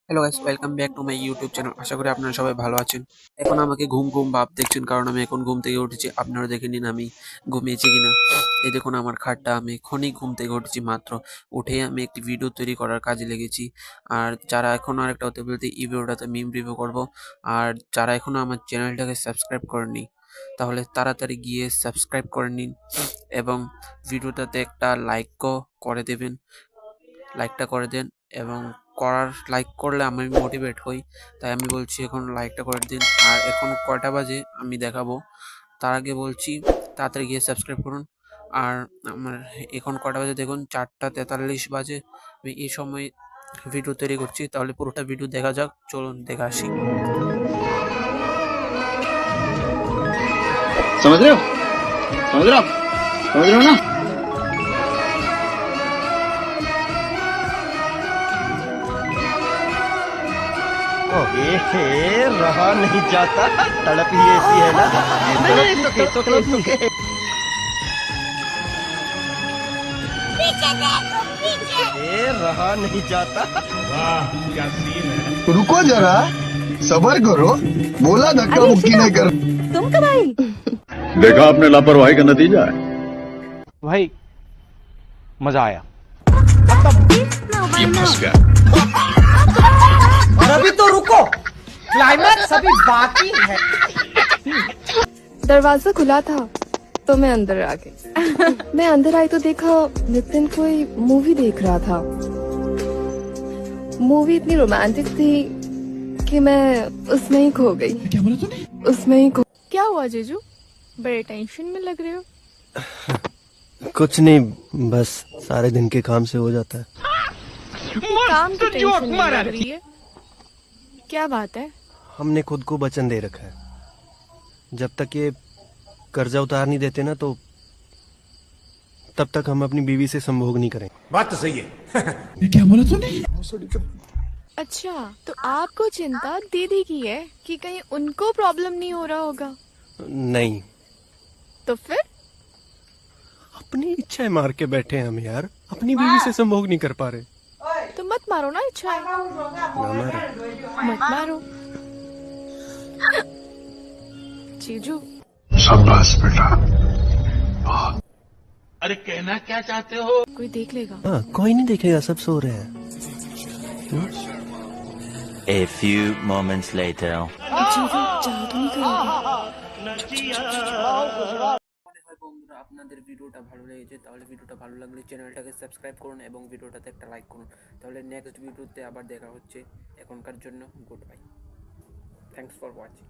Hello guys, welcome back to my YouTube channel. আশা করি আপনারা সবাই ভালো আছেন। এখন আমাকে ঘুম ঘুম ভাব দেখছেন, কারণ আমি এখন ঘুম থেকে উঠেছি। আপনারা দেখে নিন আমি ঘুমিয়েছি কিনা। এই দেখুন আমার খাটটা, আমি এখনই ঘুম থেকে উঠেছি মাত্র। উঠে আমি একটি ভিডিও তৈরি করার কাজে লেগেছি। আর যারা এখনও আরেকটা হতে বলতে এই ভিডিওটাতে মিম রিভিউ করবো। আর যারা এখনও আমার চ্যানেলটাকে সাবস্ক্রাইব করেননি, তাহলে তাড়াতাড়ি গিয়ে সাবস্ক্রাইব করে নিন এবং ভিডিওটাতে একটা লাইকও করে দেবেন। লাইকটা করে দেন এবং লাইক করলে আমি মোটিভেট হই। তাই আমি বলছি এখন লাইকটা করে দিন। আর এখন কয়টা বাজে আমি দেখাবো, তার আগে বলছি তাড়াতাড়ি গিয়ে সাবস্ক্রাইব করুন। আর আমার এখন কয়টা বাজে দেখুন, 4:43 বাজে। আমি এই সময় ভিডিও তৈরি করছি, তাহলে পুরোটা ভিডিও দেখা যাক। চলুন দেখে আসি। समझ रहे हो समझ रहे हो समझ रहे हो ना। रहा नहीं जाता, तड़प ही ऐसी है ना। रहा नहीं जाता। रुको जरा, सबर करो। बोला धक्का मुक्की नहीं कर। तुम कब आई? देखा आपने लापरवाही का नतीजा है। भाई मजा आया। ये फंस गया। और अभी तो रुको, क्लाइमैक्स अभी बाकी है। दरवाजा खुला था तो मैं अंदर आ गई। मैं अंदर आई तो देखा नितिन कोई मूवी देख रहा था। मूवी इतनी रोमांटिक थी कि मैं उसमें ही खो गई। क्या बोला तूने? उसमें ही खो। क्या हुआ जीजू, बड़े टेंशन में लग रहे हो? कुछ नहीं, बस सारे दिन के काम से हो जाता है। काम की टेंशन नहीं लग रही है, क्या बात है? हमने खुद को वचन दे रखा है, जब तक ये कर्जा उतार नहीं देते ना, तो तब तक हम अपनी बीवी से संभोग नहीं करें। बात तो सही है। क्या बोला तूने? अच्छा, तो आपको चिंता दीदी की है कि कहीं उनको प्रॉब्लम नहीं हो रहा होगा? नहीं, तो फिर अपनी इच्छाएं मार के बैठे हैं हम यार, अपनी बीवी से संभोग नहीं कर पा रहे। तो मत मारो ना इच्छाएं। ना मारो। मत मारो जीजू। शाबाश बेटा। अरे कहना क्या चाहते हो? कोई देख लेगा। हाँ, कोई नहीं देखेगा, सब सो रहे हैं। A few moments later. जीजू चाय तो नहीं करोगे? মনে হয় বন্ধুরা আপনাদের ভিডিওটা ভালো লেগেছে, তাহলে ভিডিওটা ভালো লাগলে চ্যানেলটাকে সাবস্ক্রাইব করুন এবং ভিডিওটাতে একটা লাইক করুন। তাহলে নেক্সট ভিডিওতে আবার দেখা হচ্ছে। এখনকার জন্য good bye. Thanks for watching.